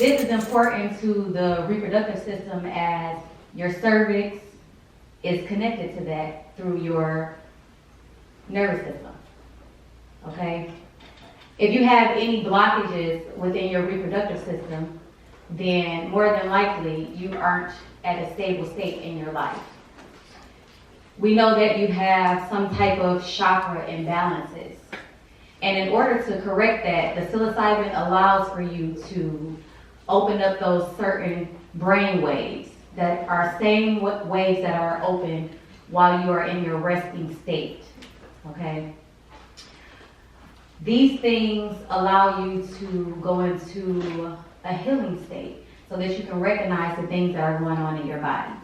This is important to the reproductive system as your cervix is connected to that through your nervous system, okay? If you have any blockages within your reproductive system, then more than likely you aren't at a stable state in your life. We know that you have some type of chakra imbalances. And in order to correct that, the psilocybin allows for you to open up those certain brain waves that are same waves that are open while you are in your resting state, okay? These things allow you to go into a healing state so that you can recognize the things that are going on in your body.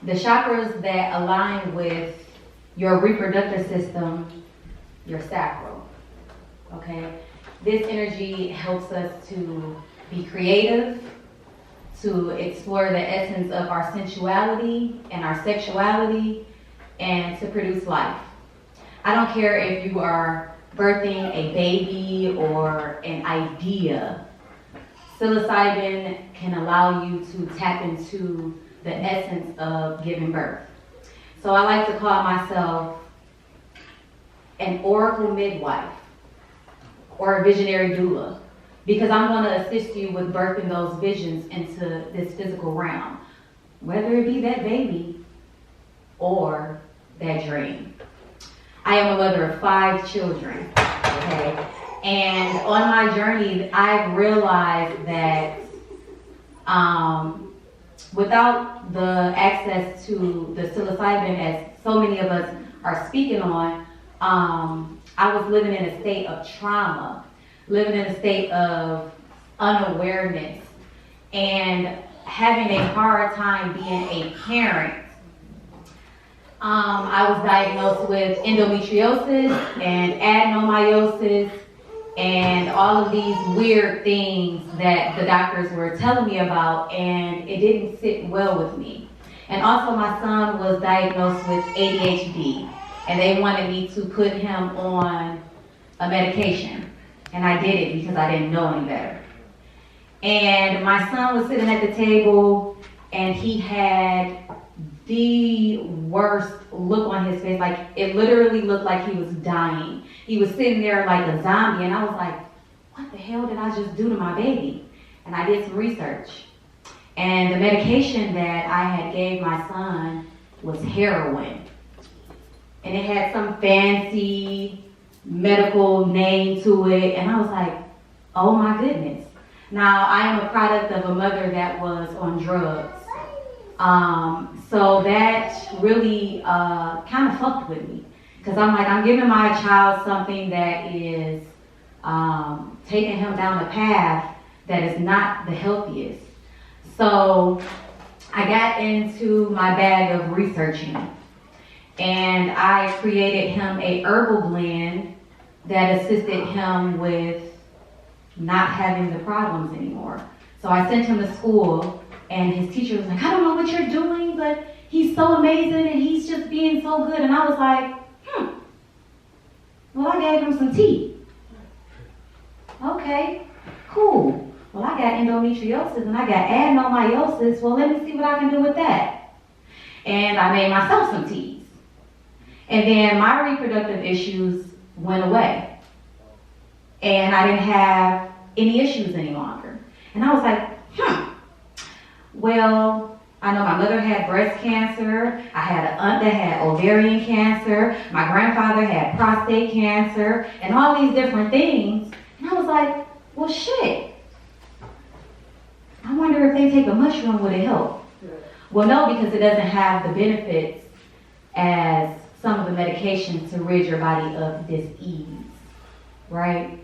The chakras that align with your reproductive system, your sacral, okay? This energy helps us to be creative, to explore the essence of our sensuality and our sexuality, and to produce life. I don't care if you are birthing a baby or an idea. Psilocybin can allow you to tap into the essence of giving birth. So I like to call myself an oracle midwife or a visionary doula, because I'm going to assist you with birthing those visions into this physical realm, whether it be that baby or that dream. I am a mother of 5 children, okay? And on my journey, I've realized that without the access to the psilocybin, as so many of us are speaking on, I was living in a state of trauma, living in a state of unawareness, and having a hard time being a parent. I was diagnosed with endometriosis and adenomyosis and all of these weird things that the doctors were telling me about, and it didn't sit well with me. And also my son was diagnosed with ADHD, and they wanted me to put him on a medication. And I did it because I didn't know any better. And my son was sitting at the table, and he had the worst look on his face. Like, it literally looked like he was dying. He was sitting there like a zombie, and I was like, what the hell did I just do to my baby? And I did some research. And the medication that I had gave my son was heroin. And it had some fancy medical name to it, and I was like, oh my goodness. Now, I am a product of a mother that was on drugs. So that really kind of fucked with me. Because I'm like, I'm giving my child something that is taking him down a path that is not the healthiest. So I got into my bag of researching, and I created him a herbal blend that assisted him with not having the problems anymore. So I sent him to school, and his teacher was like, I don't know what you're doing, but he's so amazing and he's just being so good. And I was like, well, I gave him some tea. Okay, cool. Well, I got endometriosis and I got adenomyosis. Well, let me see what I can do with that. And I made myself some teas. And then my reproductive issues went away. And I didn't have any issues any longer. And I was like, well, I know my mother had breast cancer. I had an aunt that had ovarian cancer. My grandfather had prostate cancer and all these different things. And I was like, well, shit. I wonder if they take a mushroom, would it help? Well, no, because it doesn't have the benefits as some of the medications to rid your body of dis-ease, right?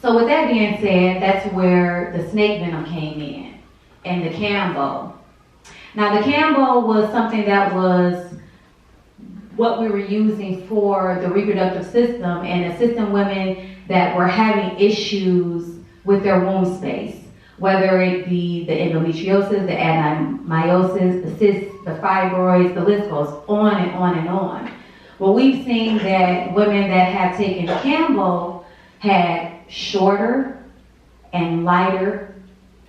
So with that being said, that's where the snake venom came in, and the Cambo. Now the Cambo was something that was what we were using for the reproductive system and assisting women that were having issues with their womb space, whether it be the endometriosis, the adenomyosis, the cysts, the fibroids, the list goes on and on and on. Well, we've seen that women that have taken Campbell had shorter and lighter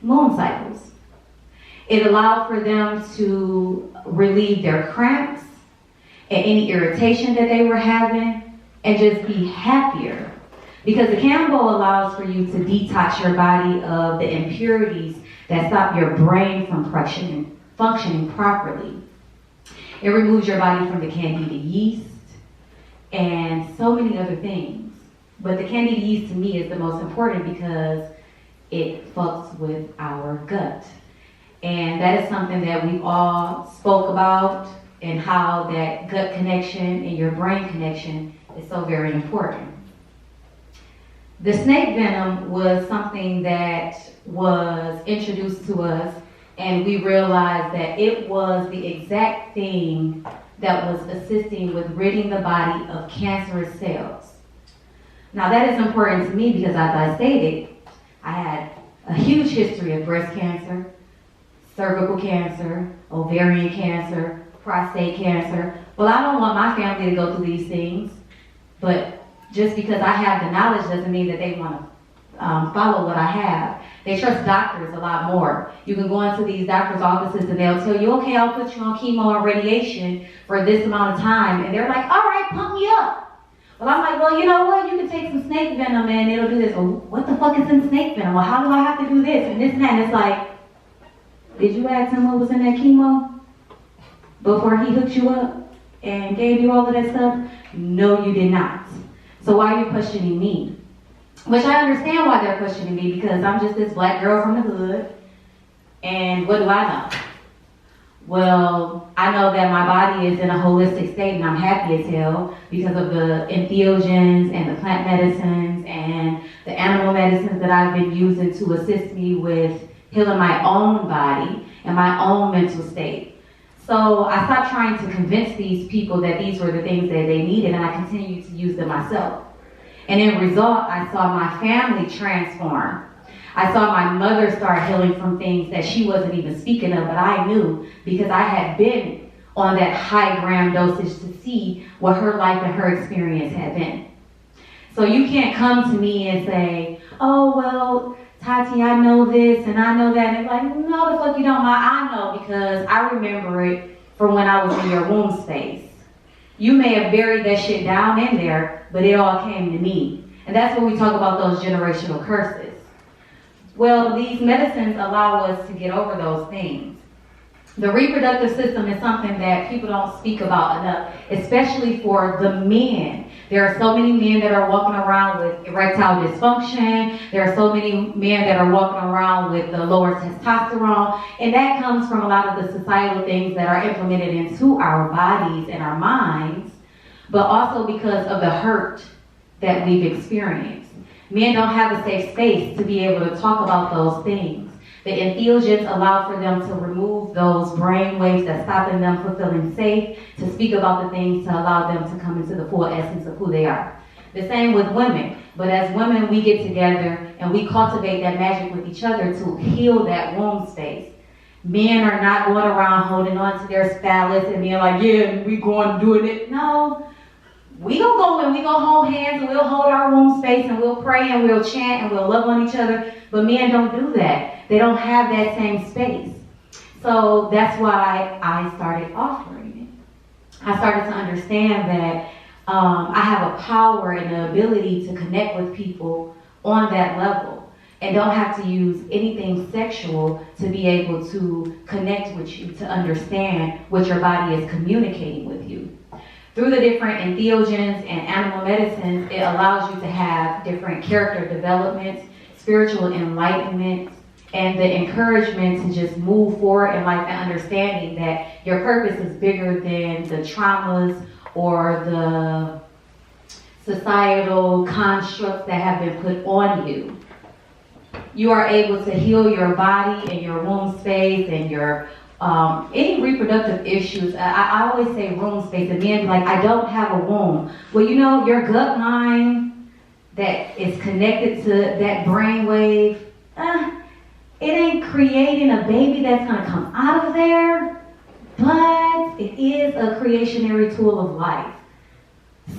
moon cycles. It allowed for them to relieve their cramps and any irritation that they were having and just be happier. Because the Campbell allows for you to detox your body of the impurities that stop your brain from functioning properly. It removes your body from the candida yeast and so many other things. But the candida yeast to me is the most important because it fucks with our gut. And that is something that we've all spoke about, and how that gut connection and your brain connection is so very important. The snake venom was something that was introduced to us, and we realized that it was the exact thing that was assisting with ridding the body of cancerous cells. Now that is important to me because, as I stated, I had a huge history of breast cancer, cervical cancer, ovarian cancer, prostate cancer. Well, I don't want my family to go through these things, but just because I have the knowledge doesn't mean that they want to follow what I have. They trust doctors a lot more. You can go into these doctors' offices and they'll tell you, okay, I'll put you on chemo and radiation for this amount of time. And they're like, all right, pump me up. Well, I'm like, well, you know what? You can take some snake venom and it'll do this. Well, what the fuck is in snake venom? Well, how do I have to do this and this and that? And it's like, did you ask him what was in that chemo before he hooked you up and gave you all of that stuff? No, you did not. So why are you questioning me? Which I understand why they're questioning me, because I'm just this black girl from the hood. And what do I know? Well, I know that my body is in a holistic state and I'm happy as hell because of the entheogens and the plant medicines and the animal medicines that I've been using to assist me with healing my own body and my own mental state. So I stopped trying to convince these people that these were the things that they needed, and I continued to use them myself. And in result, I saw my family transform. I saw my mother start healing from things that she wasn't even speaking of, but I knew because I had been on that high gram dosage to see what her life and her experience had been. So you can't come to me and say, oh, well, Tati, I know this and I know that. And it's like, no, the fuck you don't. I know because I remember it from when I was in your womb space. You may have buried that shit down in there, but it all came to me. And that's when we talk about those generational curses. Well, these medicines allow us to get over those things. The reproductive system is something that people don't speak about enough, especially for the men. There are so many men that are walking around with erectile dysfunction. There are so many men that are walking around with the lower testosterone. And that comes from a lot of the societal things that are implemented into our bodies and our minds, but also because of the hurt that we've experienced. Men don't have a safe space to be able to talk about those things. The entheogens allow for them to remove those brain waves that's stopping them from feeling safe, to speak about the things to allow them to come into the full essence of who they are. The same with women. But as women, we get together and we cultivate that magic with each other to heal that womb space. Men are not going around holding on to their phallus and being like, yeah, we going doing it. No. We gonna go and we gonna hold hands and we'll hold our womb space and we'll pray and we'll chant and we'll love on each other. But men don't do that. They don't have that same space. So that's why I started offering it. I started to understand that I have a power and an ability to connect with people on that level and don't have to use anything sexual to be able to connect with you, to understand what your body is communicating with you. Through the different entheogens and animal medicines, it allows you to have different character developments, spiritual enlightenment, and the encouragement to just move forward in life and understanding that your purpose is bigger than the traumas or the societal constructs that have been put on you. You are able to heal your body and your womb space and your any reproductive issues. I always say womb space, and men be like, I don't have a womb. Well, you know, your gut line that is connected to that brain wave, it ain't creating a baby that's going to come out of there, but it is a creationary tool of life.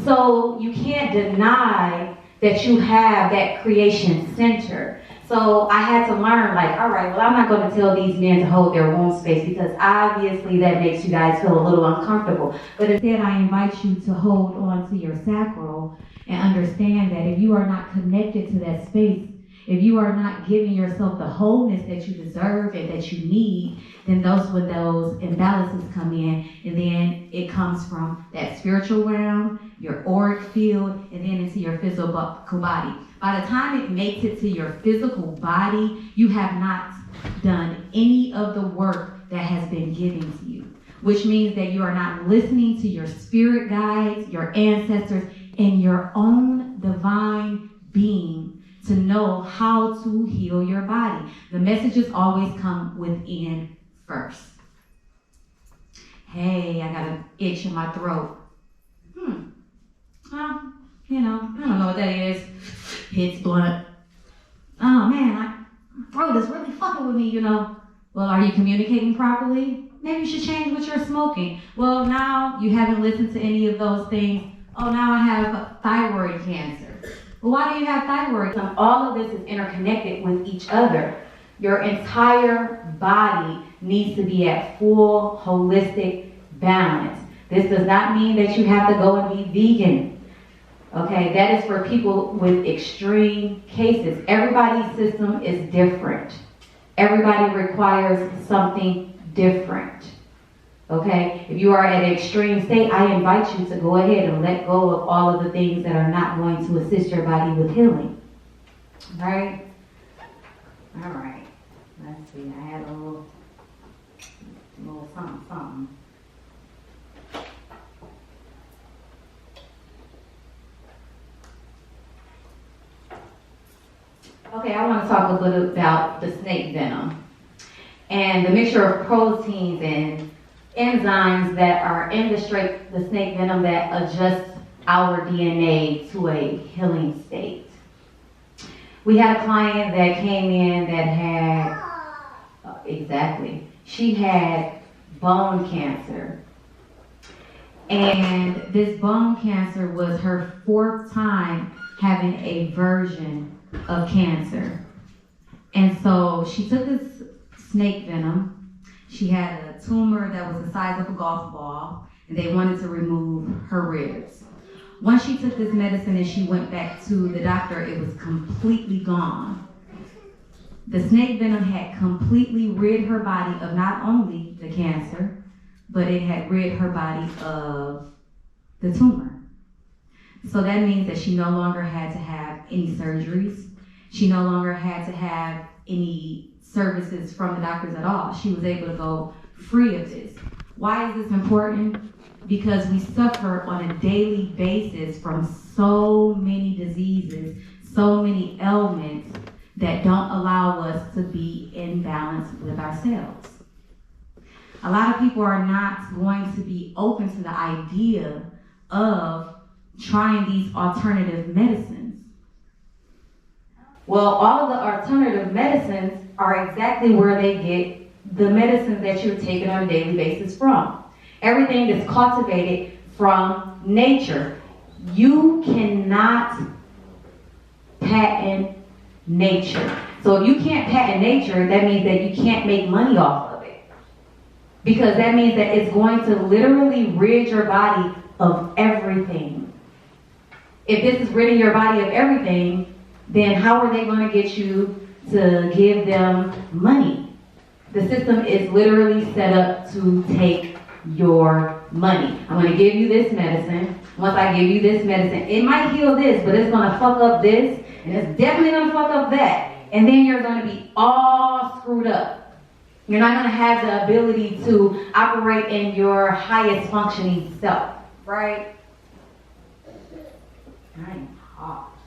So you can't deny that you have that creation center. So I had to learn, like, all right, well, I'm not going to tell these men to hold their womb space because obviously that makes you guys feel a little uncomfortable. But instead, I invite you to hold on to your sacral and understand that if you are not connected to that space, if you are not giving yourself the wholeness that you deserve and that you need, then when those imbalances come in, and then it comes from that spiritual realm, your auric field, and then into your physical body. By the time it makes it to your physical body, you have not done any of the work that has been given to you, which means that you are not listening to your spirit guides, your ancestors, and your own divine being to know how to heal your body. The messages always come within first. Hey, I got an itch in my throat. Well, I don't know what that is. Hits blunt. Oh man, my throat is really fucking with me, Well, are you communicating properly? Maybe you should change what you're smoking. Well, now you haven't listened to any of those things. Oh, now I have thyroid cancer. Well, why do you have thyroid? All of this is interconnected with each other. Your entire body needs to be at full holistic balance. This does not mean that you have to go and be vegan. Okay, that is for people with extreme cases. Everybody's system is different. Everybody requires something different. Okay, if you are at an extreme state, I invite you to go ahead and let go of all of the things that are not going to assist your body with healing. Right? All right. Let's see. I had a little something. Okay, I want to talk a little about the snake venom and the mixture of proteins and enzymes that are in the snake venom that adjust our DNA to a healing state. We had a client that came in that had, she had bone cancer. And this bone cancer was her 4th time having a version of cancer. And so she took this snake venom. She had a tumor that was the size of a golf ball, and they wanted to remove her ribs. Once she took this medicine and she went back to the doctor, it was completely gone. The snake venom had completely rid her body of not only the cancer, but it had rid her body of the tumor. So that means that she no longer had to have any surgeries. She no longer had to have any services from the doctors at all. She was able to go free of this. Why is this important? Because we suffer on a daily basis from so many diseases, so many ailments that don't allow us to be in balance with ourselves. A lot of people are not going to be open to the idea of trying these alternative medicines. Well, all of the alternative medicines are exactly where they get the medicines that you're taking on a daily basis from. Everything is cultivated from nature. You cannot patent nature. So if you can't patent nature, that means that you can't make money off of it. Because that means that it's going to literally rid your body of everything. If this is ridding your body of everything, then how are they going to get you to give them money? The system is literally set up to take your money. I'm going to give you this medicine. Once I give you this medicine, it might heal this, but it's going to fuck up this, and it's definitely going to fuck up that. And then you're going to be all screwed up. You're not going to have the ability to operate in your highest functioning self, right? I'm hot.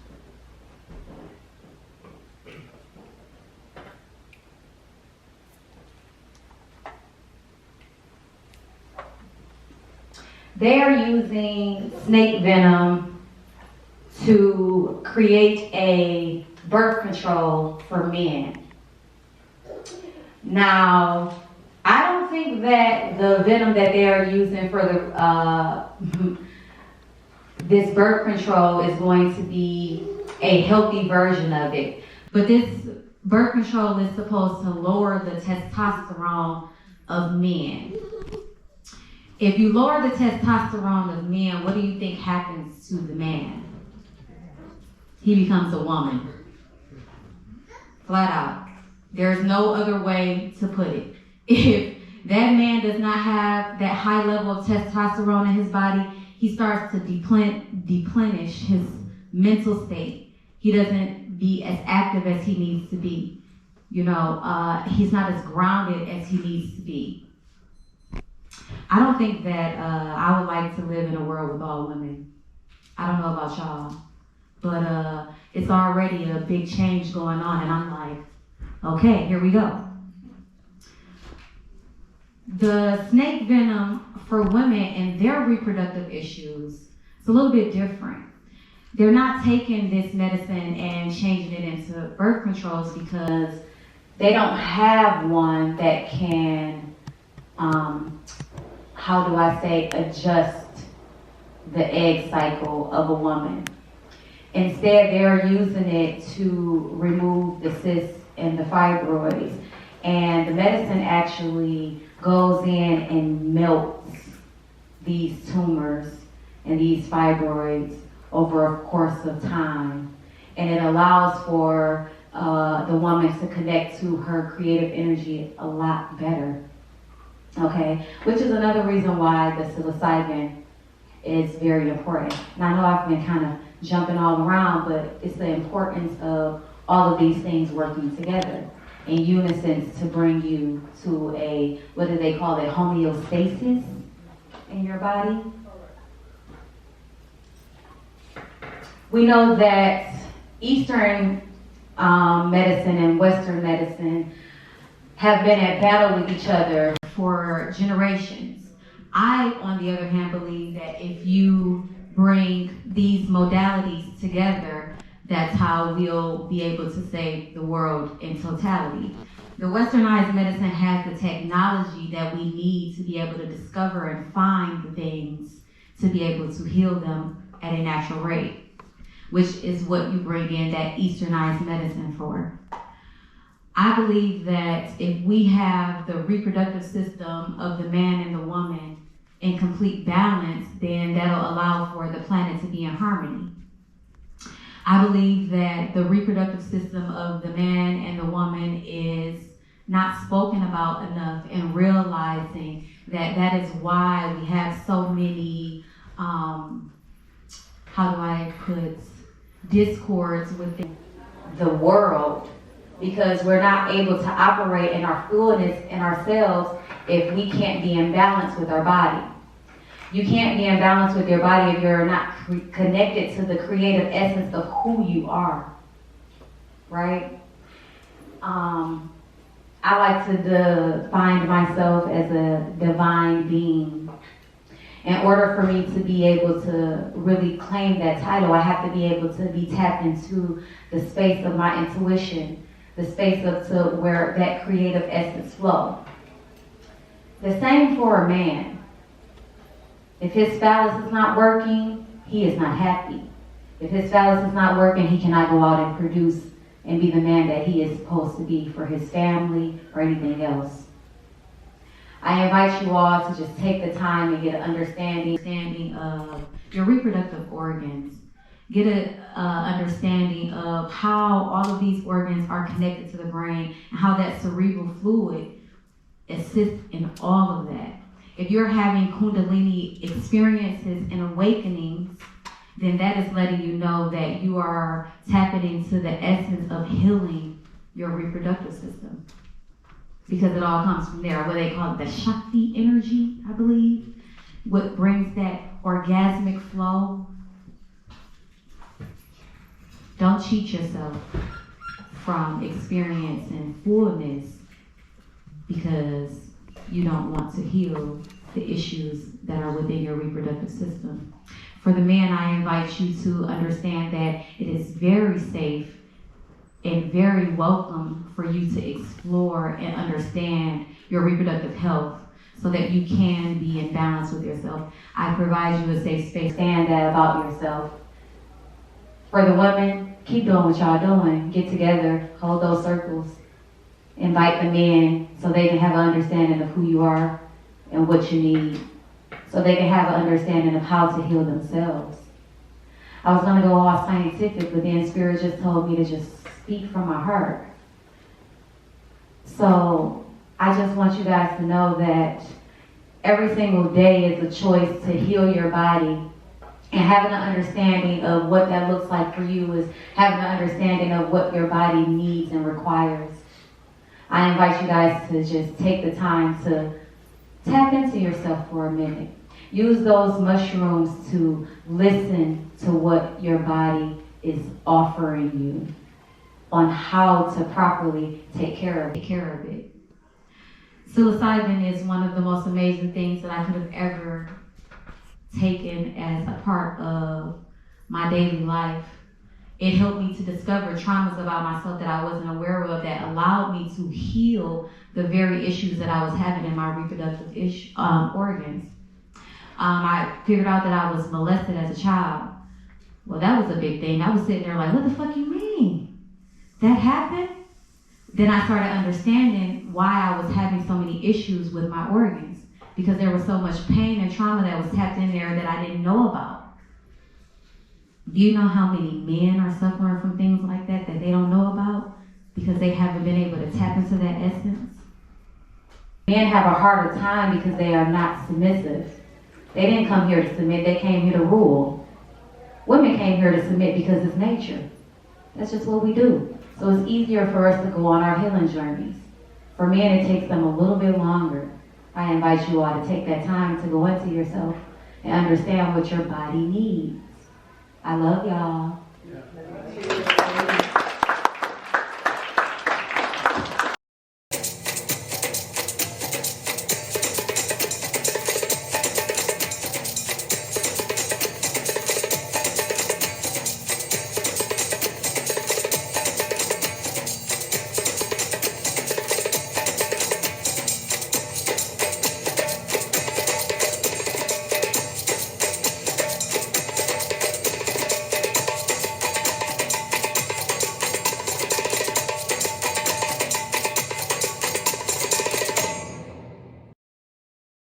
They are using snake venom to create a birth control for men. Now, I don't think that the venom that they are using for the this birth control is going to be a healthy version of it. But this birth control is supposed to lower the testosterone of men. If you lower the testosterone of men, what do you think happens to the man? He becomes a woman. Flat out. There's no other way to put it. If that man does not have that high level of testosterone in his body, he starts to deplenish his mental state. He doesn't be as active as he needs to be. He's not as grounded as he needs to be. I don't think that I would like to live in a world with all women. I don't know about y'all, but it's already a big change going on, and I'm like, okay, here we go. The snake venom for women and their reproductive issues, it's a little bit different. They're not taking this medicine and changing it into birth controls because they don't have one that can, adjust the egg cycle of a woman. Instead, they're using it to remove the cysts and the fibroids. And the medicine actually goes in and melts these tumors and these fibroids over a course of time. And it allows for the woman to connect to her creative energy a lot better. Okay? Which is another reason why the psilocybin is very important. And I know I've been kind of jumping all around, but it's the importance of all of these things working together in unison to bring you to a, what do they call it, homeostasis in your body. We know that Eastern medicine and Western medicine have been at battle with each other for generations. I, on the other hand, believe that if you bring these modalities together, that's how we'll be able to save the world in totality. The westernized medicine has the technology that we need to be able to discover and find the things to be able to heal them at a natural rate, which is what you bring in that easternized medicine for. I believe that if we have the reproductive system of the man and the woman in complete balance, then that'll allow for the planet to be in harmony. I believe that the reproductive system of the man and the woman is not spoken about enough, and realizing that that is why we have so many, discords within the world, because we're not able to operate in our fullness in ourselves if we can't be in balance with our body. You can't be in balance with your body if you're not connected to the creative essence of who you are, right? I like to define myself as a divine being. In order for me to be able to really claim that title, I have to be able to be tapped into the space of my intuition, the space of to where that creative essence flows. The same for a man. If his phallus is not working, he is not happy. If his phallus is not working, he cannot go out and produce and be the man that he is supposed to be for his family or anything else. I invite you all to just take the time and get an understanding of your reproductive organs. Get an understanding of how all of these organs are connected to the brain and how that cerebral fluid assists in all of that. If you're having Kundalini experiences and awakenings, then that is letting you know that you are tapping into the essence of healing your reproductive system. Because it all comes from there, what they call it the Shakti energy, I believe. What brings that orgasmic flow. Don't cheat yourself from experiencing fullness because you don't want to heal the issues that are within your reproductive system. For the man, I invite you to understand that it is very safe and very welcome for you to explore and understand your reproductive health so that you can be in balance with yourself. I provide you a safe space. Stand that about yourself. For the women, keep doing what y'all doing. Get together, hold those circles. Invite them in so they can have an understanding of who you are and what you need. So they can have an understanding of how to heal themselves. I was going to go all scientific, but then Spirit just told me to just speak from my heart. So I just want you guys to know that every single day is a choice to heal your body. And having an understanding of what that looks like for you is having an understanding of what your body needs and requires. I invite you guys to just take the time to tap into yourself for a minute. Use those mushrooms to listen to what your body is offering you on how to properly take care of it. Psilocybin is one of the most amazing things that I could have ever taken as a part of my daily life. It helped me to discover traumas about myself that I wasn't aware of that allowed me to heal the very issues that I was having in my reproductive organs. I figured out that I was molested as a child. Well, that was a big thing. I was sitting there like, what the fuck you mean? That happened? Then I started understanding why I was having so many issues with my organs, because there was so much pain and trauma that was tapped in there that I didn't know about. Do you know how many men are suffering from things like that they don't know about because they haven't been able to tap into that essence? Men have a harder time because they are not submissive. They didn't come here to submit, they came here to rule. Women came here to submit because it's nature. That's just what we do. So it's easier for us to go on our healing journeys. For men, it takes them a little bit longer. I invite you all to take that time to go into yourself and understand what your body needs. I love y'all. Yeah.